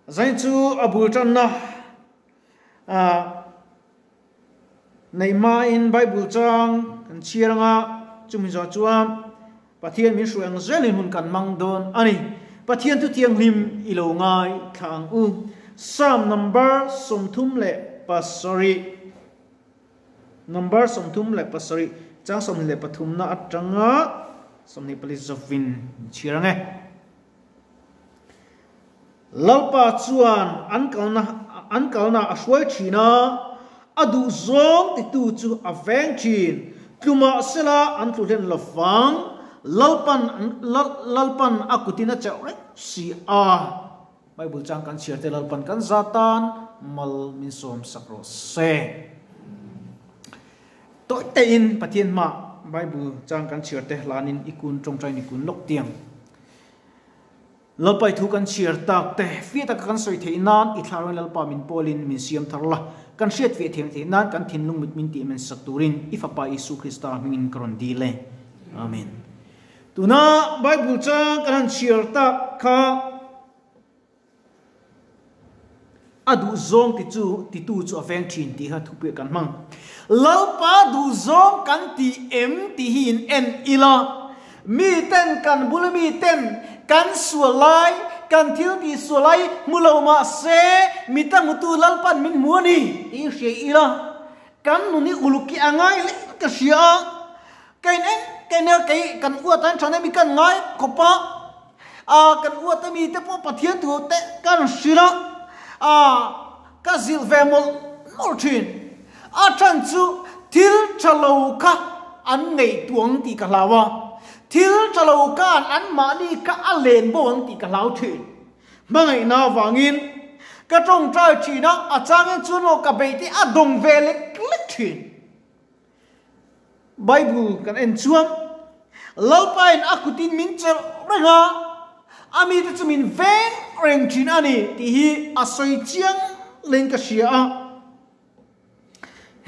zain chu abul tan na neima in bible chang kan chiranga chumi zo chuam pathian min suang zelin hun kan mang don ani pathian tu tiang him ilo ngai thang u psalm number somthum le pasari number somthum le pasari chang som le pathum na atanga somni pali zovin chirange lalpa chuan an kalna aswai thina adu zong ti tu chu aveng chin tluma sela an tlulen lawang lalpan akutina chawre si a bible chang kan chiarte lalpan kan zatan mal min som sakro se to te in pathian ma bible chang kan chiarte lanin ikun tongtrai nikun lok tiang lalpai thu kan chiar tak te fiata kan soi theinan i thlaron lalpa min polin min siam tharla kan hriat ve theinan kan thinlung mit min ti men sakturin ifapa isu krista min kron dile amen tuna bible chang kan chiar tak kha adu zong ti tu chu aveng thin ti ha thupe kan mang lalpa du zong kan ti em ti hin en ila mi ten kan bul mi ten kan sualai kan thil ti sualai muloma se mita mutu lalpan min muani i she ila kan nuni uluki angai le ka sia kain kai kan uatan chane mi kan ngai kopa kan uatan mi te po pathian tu te kan sila ka zil vemol northin chan chu thil chalo ka an ngei tuang ti ka lawa thil chalo ka an mani ka alen bon ti ka lau thin mangai na wangin ka tong trai china achang chu no ka beiti adong vele klik thin bible kan en chuam lalpain akutin min cher renga ami te chumin ven reng chin ani ti hi asoi chiang len ka sia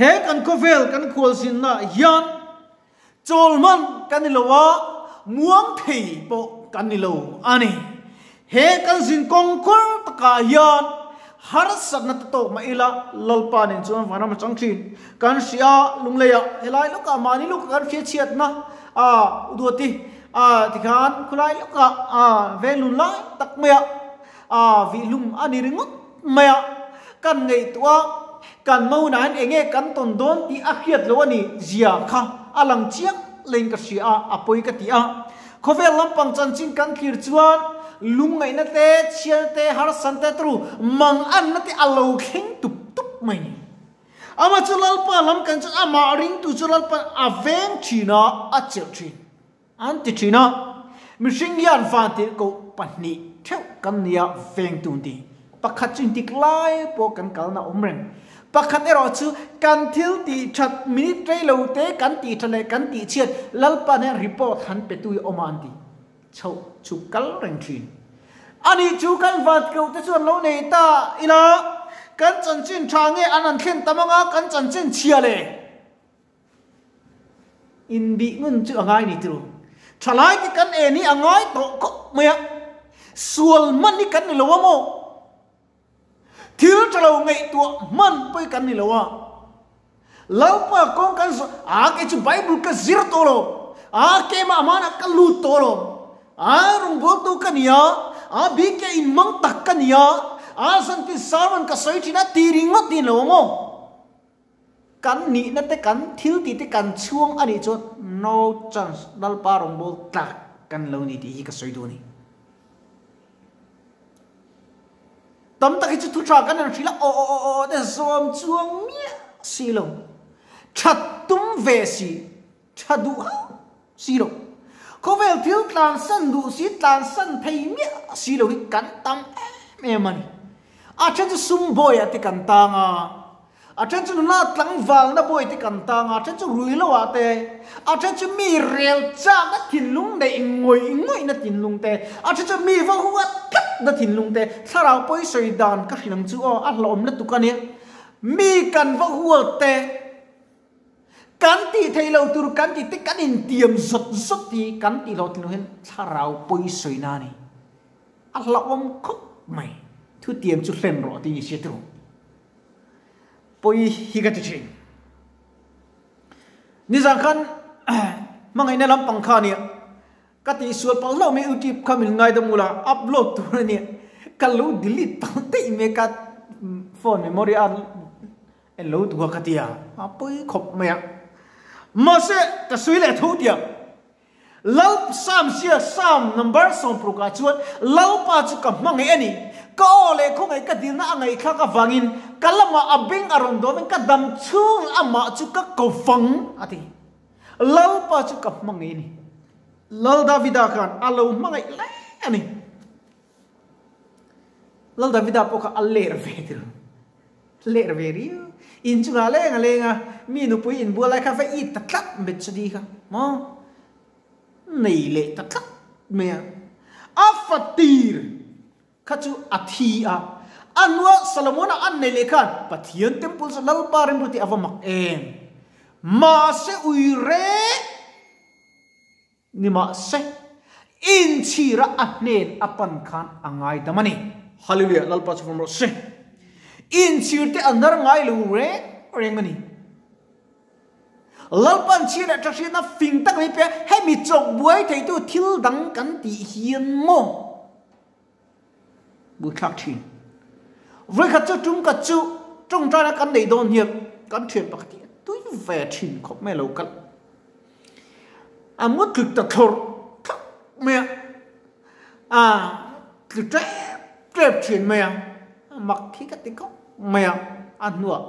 he kan kovel kan khol sin na yan cholman kan nilowa muang thei po kan nilo ani he kan sin kongkor taka yan har sakna to maila lalpa nin chuan wana ma changthin kan sia lungleya helai luka mani luka kan khia chiat na uduati tikhan khulai luka velun lai tak maya vi lum ani ringut maya kan ngei tua kan mau nan enge kan ton don ti akhiat lo ani zia kha alang chiang leng ka sia apoi ka ti a khovel lampang chanchin kan khir chuan lung ngai na te chial te har san te tru mang an na te alo kheng tup tup mai ni ama chulal pa lam kan cha ama ring tu chulal pa aveng china a chel thin an ti china mi sing yan fa ti ko pani theu kan nia veng tu ti pakhat chin tik lai po kan kal na omreng pakhat ero chu kan thil ti that minute trei lo te kan ti thale kan ti chiat lalpa ne report han pe tu oman ti chau chu kal reng thin ani chu kan vat ko te chuan lo nei ta ina kan chan chin thange anan khen tamanga kan chan chin chiale in bi ngun chu angai ni tru thalai ki kan e ni angai to ko maya sual man ni kan ni lo mo thil chalo ngai tu man poi kan ni lo wa lalpa kong kan ke chu bible ka zir to lo ke ma mana ka lu to lo rung bol tu kan ya bi ke in mang tak kan ya san ti sarwan ka soi thina ti ringot ti lo mo kan ni na te kan thil ti te kan chuang ani chot no chance lalpa rung bol tak kan lo ni ti ka soi du ni tam tak hi chu thu tra kan an thila de zom chuang mia si lo that tum ve si thadu si lo ko vel thil tlan san du si tlan san thei mia si lo hi kan tam me man chen chu sum boy ati kan tanga chen chu na tlang wal na boy ti kan tanga chen chu rui lo ate chen chu mi rel cha na thin lung de ngoi na tin lung te chen chu mi wa huwa kat na tin lung te tharau poi soi dan ka hinang chu a lom na tu kan ni mi kan wa huwa te kan ti thei lo tur kan ti te kan in tiam zot ti kan ti lo tin hen tharau poi soi na ni a lom khop mai thu tiêm chút lên rõ thì sẽ trù bôi hi cái chuyện ni rằng khăn mà ngày nay làm bằng khăn nè cái tí suốt bằng lâu mấy YouTube kami ngay đó mula upload tu nè kalau delete tao tây mấy cái phone memory en lo tu cái tia apa khop mẹ mà sẽ cái suy lệ thu tiệm lau sam sia sam number som proka chuan lau pa chu ka mangai ani ka ole khong ai ka dil na angai kha ka wangin kalama abing aron do ka dam chung ama chu ka ko fang ati lau pa chu ka mangai ni lal davida kan alo mangai le ani lal davida po ka aller vetir ler veri in chu nga mi nu pui in bu lai ka fa i ta tlap bet chadi ka mo nei le ta tlap me afatir khachu athi a anwa salomona an nei le khan pathian temple sa lal parim ruti avamak em ma se uire ni ma se in chira ahnen apan khan angai damani hallelujah lal pa chu se in chirte andar ngai lu re rengani lalpan chira trashina fing tak ni pe he mi chok buai thei tu thil dang kan ti hian mo bu thak thin với khát cho chúng cả chú trong trái là căn đầy đồn hiệp căn chuyện bạc tiệt túi về thìn khóc mẹ lâu cắt mất cực tật thor thắc mẹ cực trép chuyện mẹ mặc khi cái tiếng khóc mẹ ăn nua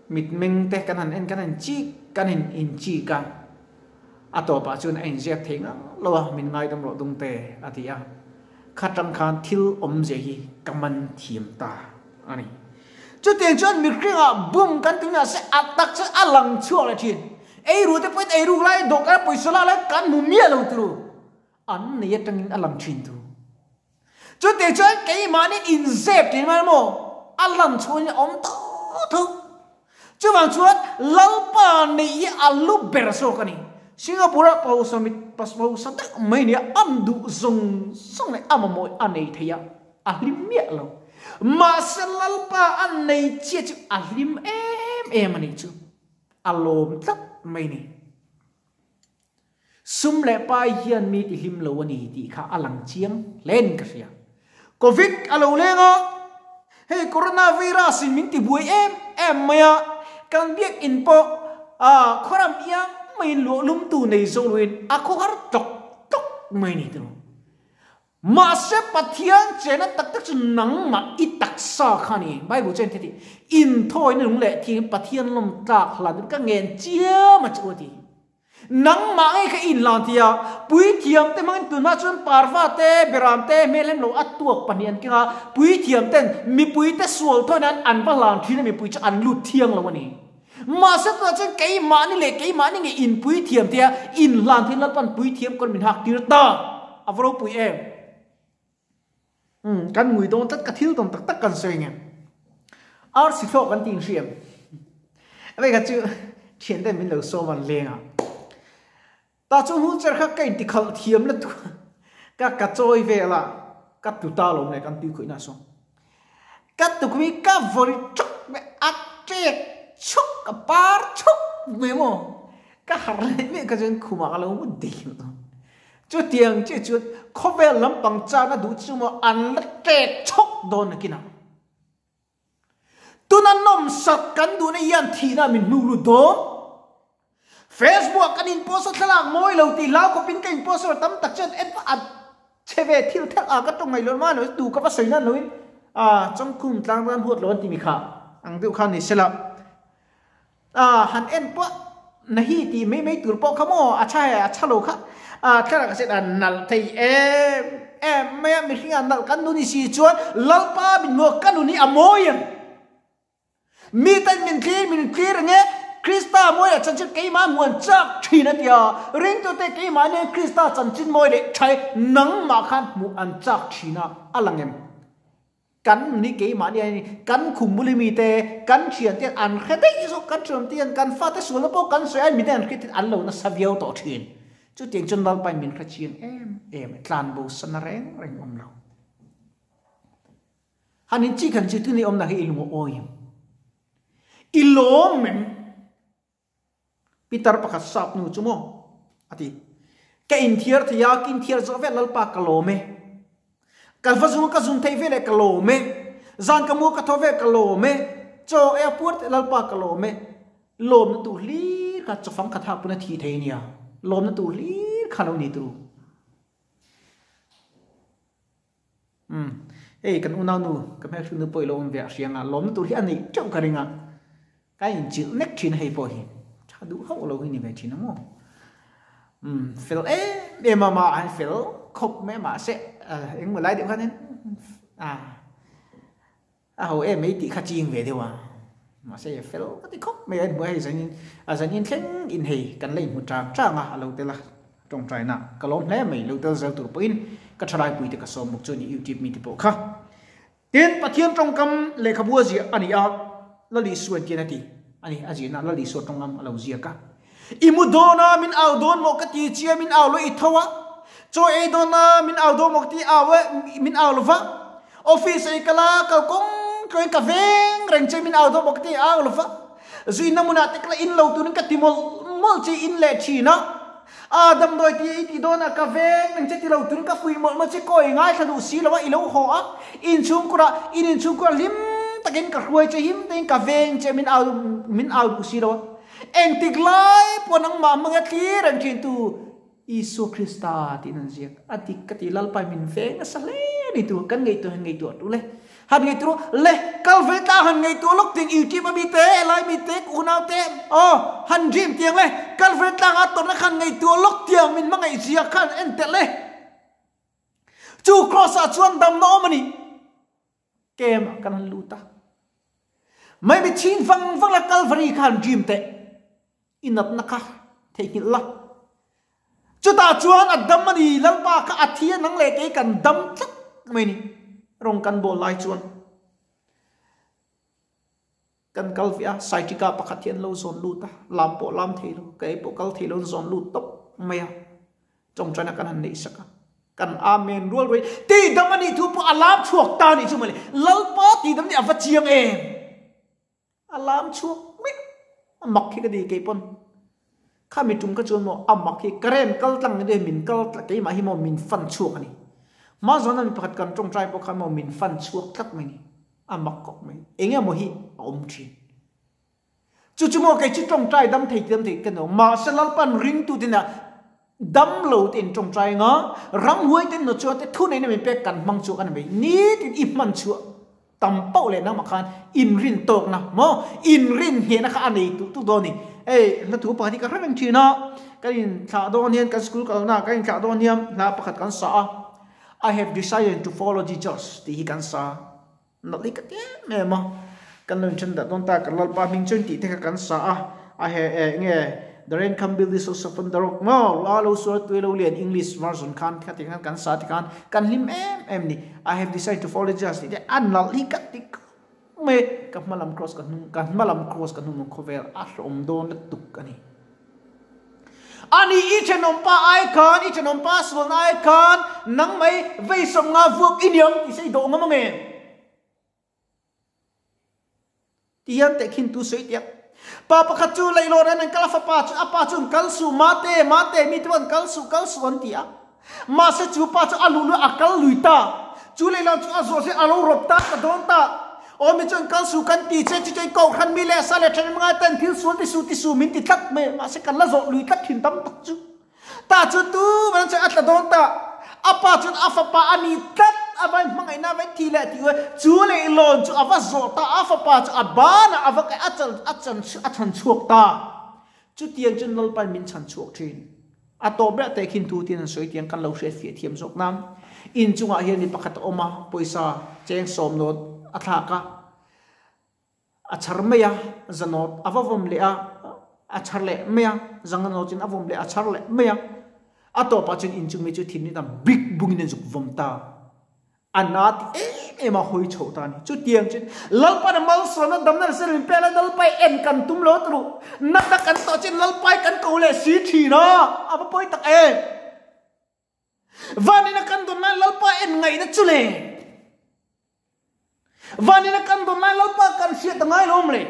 mít mình te cái hành cái hành chi cái hành in chi cả tổ bà chun anh dẹp thế ngã lo mình ngay trong lộ Dawngtea thì khát trăng khan thiếu gì cầm mình thiểm ta anh chú tiền cho anh biết cái bùm cái tiếng nào sẽ tắc sẽ lằng chua lại chuyện ấy rồi thì phải ấy rồi lại đổ cái bồi sala lại cắn mù mía lâu tu anh này trăng lằng chuyện tu chú tiền cho anh cái mà nên in dẹp thì mà mò lằng chua như ông to thôi chú bằng chuột lâu pa này alu berso cái này Singapore pau summit pas pau sadak mai ni amdu zong song lai amamoi anei thaya ahlim mia lo ma selalpa anei che chu ahlim em ani chu alom tak mai ni sum le pa hian mi ti him lo ani ti kha alang chiang len ka ria covid alo lenga hey coronavirus min ti buai em maya kan biak in po khoram yang mình lúa lúm tù này rồi luôn aku har tok tok mình itu masih patian cina tak tak senang mak itak sa khani Bible cina tadi in thôi nên đúng lệ thì patian lom tak là nó các nghen chia mà chịu thì nắng mak ấy cái in lan thì bui thiam te mang tu na chun parva te beram te melem lo atuak panian kia bui thiam ten mi bui te sual thôi nan an balan thì mi bui cho an lut thiang lo ni mà sẽ có trên cái mà này nghe in bui thiam thia in lan thiên lan pan bui thiam con mình học tiếng ta avro bui em căn người đông tất cả thiếu đồng tất cả soi nghe art sĩ thọ căn tiếng xiêm vậy cả chứ hiện tại mình lâu số văn lên ta chung hút chơi khác cái thì khẩu thiam là tu các cả trôi về là các tụ ta lồng này căn tiêu khởi na xong các tụ quý các vori chốc mẹ ác chết chúc cả par chúc mấy mò các hàng này mấy cái chuyện khủng mà lâu muốn đi nữa chú tiền chú không về lắm bằng cha nó đủ chú mà ăn nó chết chúc đó là kia nào tôi nó nằm sặc cắn đủ này yên thì là mình nụ đó Facebook cái in post thật là môi lâu thì lao có pin cái post rồi tấm tắc chân em ăn chế về thiêu thắc cái trong ngày luôn mà nó đủ các bác sĩ nó nói trong cùng tăngran huột luôn thì mình khá ăn tiêu khăn thì sẽ là han en po nahi ti mấy tur po khamo acha lo kha thara ka se dan nal thei em me mi hinga nal kan nu ni si chuan lalpa bin mo kan nu ni amoyan mi tan min clear nge krista moi a chan ke ma muan chak thina tia ring to te ke ma ne krista chan chin moi de thai nang ma khan mu an chak thina alangem cắn ní cái mà đi cắn khủng bố mi tê cắn chuyện tiền ăn hết đấy số cắn chuyện tiền cắn phát tới số lớp bao cắn số anh mình ăn cái tiền ăn lâu nó savio tổ chuyện chú tiền chân bao bay mình khai chuyện em tlan bù sân rèn lâu hanin chi kan chi tu ni om na hi ilmo oim ilom men Peter pakhat sap nu chumo ati ka in thiar thia kin thiar zo ve lalpa kalome kalfa zu ka zum thei ve le kalome zan ka mu ka tho ve kalome cho airport lalpa kalome lom na tu li ka chofang khatha puna thi thei nia lom na tu li khalo ni tu ei kan unau nu ka me thunu poi lom ve sianga lom na tu li ani chau ka ringa ka in chil nek thin hei po hi cha du ho lo hi ni ve thin mo phil e mama ai phil khop me ma se eng mo lai de khan ho e me ti kha ching ve de wa mà sẽ phải có tí khóc mấy anh mới dân in khen in hì cần lấy một trang à lâu tên là trong trái nè cái lon lẽ mấy lâu tên giờ tụi pin cái trái bụi thì cái số một chỗ như YouTube mi thì bộ khác tiền bắt thiên trong cam lệ khắp bùa gì anh à là lý xuân kia này anh à gì nè là lý xuân trong cam lâu gì cả imudona min ao don một cái tí chia min ao lo ít thua cho ai dona min ao don một tí ao min ao lo vợ office ấy cái là cái công cái cà phê rèn chơi min ao đó bọc tí ao lo fa duy năm muna tích là in lâu tu nên cái timol mol chơi in lệ chi nó đâm đôi tí đó là cà phê rèn chơi tí lâu tu nên cái phui mol mà chơi coi ngay thằng đủ xí là vậy lâu họ in chung qua lim ta cái cả ruồi chơi him tên cà phê chơi min ao đủ xí đâu em tích lại po nang mà mga tí rèn chơi tu Isu Krista ti nan ziak ati katilal pa min fe na sale ni tu kan ngai tu tu le han ngai tu le kal ve ta han ngai tu lok ting YouTube ma mi te lai mi te ku nau te han dream tiang le kal ve ta ga to na khan ngai tu lok tiang min ma ngai ziak khan en te le chu cross a chuan dam no mani kem kan han lu ta mai mi chin vang la Calvary khan dream te inat na ka thei la chú ta chuan adam mani lalpa ka athia nang le ke kan dam thak mai ni rong kan bol lai chuan kan kalvia saitika pakhathian lo zon lu ta lam po lam thei lo ke po kal thei lo zon lu top maya trong chana kan han nei saka kan amen rul roi ti dam mani thu po alam chuak ta ni chu male lalpa ti dam ni awa chiang em alam chuak mi mak khi ka di ke ponข้ามีจุ่มก็ชวนมออามักที่กระเรนกัลตั้งเดมินกัลตะกี้มาฮิมอมินฟันชัวกันนี่มาสอนนั้นประกันจงใจพวกข้ามอมินฟันชัวตักไหมนี่อามักก็ไหมเองโมหิอมชีจู่ๆมอไก่ชิจงใจดำเถิดกันเนาะมาเสลัลปันริงตูดินะดำโหลดเองจงใจงะรำหวยเต็นโนชัวแต่ทุนในมันเป็นกันมังชัวกันไหมนี่ติดอิมันชัวตั้มเป้าเลยนะมาคันอินรินตกนะมออินรินเห็นนะคะอันนี้ตุโดนี่แล้วถูกปฏิกันเป็นชีนะกันข่าวโดนเฮียนกันสกุลกันนะกันข่าวโดนเฮียนแล้วประกาศกันสา I have decided to follow Jesus ที่กันสานักลิกเต้แม่มากันเลยฉันแต่ต้องตากันลัลปามิงจนที่ที่กันสา I have เงี้ย the rain can build this house upon the rock มาเราสวดตัวเราเรียน English version กันที่กันสาที่กันลิมนี่ I have decided to follow Jesus ที่อันนักลิกที่ไม่กับมาลำครอสกันนุ่งcover อารมณ์โดนและตุกกันนี่อันนี้อีเชนอมป้าไอคอนอีเชนอมป้าส่วนไอคอนนังไม่เวสงาฟุกอินยังที่ใส่โดงมั้งเองที่ยันแต่ขินตุสวยเดียบป้าประคัตจูเลยโลดนั่นกัลฟ้าป้าจูอาป้าจูกัลสูมาเตมีตัวกัลสูอันที่อ่ะมาเสจูป้าจูอาลูอักกัลลุยตาจูเลยโลจูอาโซเซอาลูรบตากระโดนตาโอ้มีจนกันสู่กันตีเจจุยเก่าขันมีเลสาเลชันมาเต้นทิลส่วนที่สูมินติดทักเมมาเสกันละโจลุยทักถิ่นตั้มตักจูตาจุดตู้มันจะอัดละโดนตาอาปาจุดอาฟปาอันนี้ตัดอาบันมังไงน่าเวทีแหละที่ว่าจูเลยหลอนจูอาฟโจตาอาฟปาจูอาบานะอาฟกอัดชันชวกตาจุดเตียงจนลลไปมินชันชวกทินอาโตเบรแต่ขินทูเตียนสวยเตียงกันเราเสียเทียมจกน้ำอินจุงอาเฮียนี่ประคัตออกมาปุยซาเจงสมโนดอัฐากะอัชรเมียจันโนดอววมเลียอัชรเล่เมียจังโนจินอววมเลียอัชรเล่เมียอัตโตปัจจุบันอินจุมีจุดที่นี่ตั้งบิ๊กบุ้งในจุกวมตาอันนั้นมาหอยโฉตานี่จุดเตียงจินลัลปานมัลสโนดำนั้นเสริมเปล่าลัลไปเอ็นกันตุ้มโลตรุนักกันต่อจินลัลไปกันกูเลยสีทีนะอาไปป่วยตักวันนี้นักกันตัวนั้นลัลไปเอ็นไงนะจุเล่ วันนี้นักกันตัวนั้นเราปากันเสียตั้งไงล้มเลย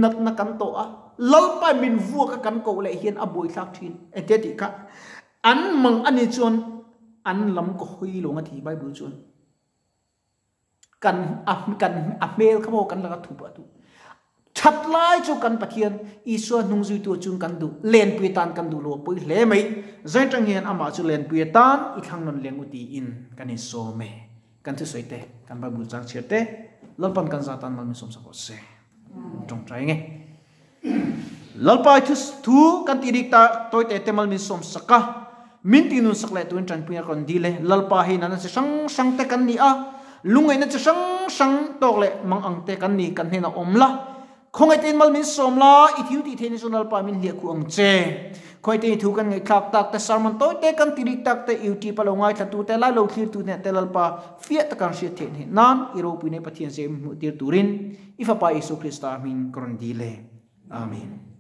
นักกันตัวเราไปมินวัวกันโกเลยเห็นอบุยสักทีเอเจติกะอันมึงอันนี้ชวนอันลำก็คุยลงอธิบายบุญชวนกันเมลเขาบอกกันแล้วก็ถูกปะทุชัดไล่จูกันปะเทียนอีส่วนนุ่งจุยตัวจุงกันดูเลนปีตันกันดูโลปุยเล่ไหมใจจังเห็นอามาจูเลนปีตันอีทางนั้นเลี้ยงอุตีอินกันนี่โซเมกันที่สวยเตะกันไปบุญจังเชียเตะลลปันกันซาตันมันมีสมสักเสจงใจไงลลไปทุกันตีดิกตาตัวเตะมันมีสมสักมินตีนุสักเล่ตัวจันปีนักคนดีเลยลลไปให้นั่นจะสังเตกันนี่ลุงไอ้นั่นจะสังตกเลยมังอังเตกันนี่กันเห็นอมละคงไอเต็นมัลมินสมละอีทิวตีเทนิสุนัลปามินเลียกูอังเจคอยเตนถูกันไงคลักตักแต่สารมันโต้เตกันติริตักแต่อิวตีปะลงไงทัตุแต่ไล่โลคิรตุเนี่ยแต่ลัลปาเฟียตะกันเสียเทนนั้นอิโรปีในปะเทียนเซมุติรตุรินอิฟะปาอิสุคริสตามินกรอนดีเลอาเมน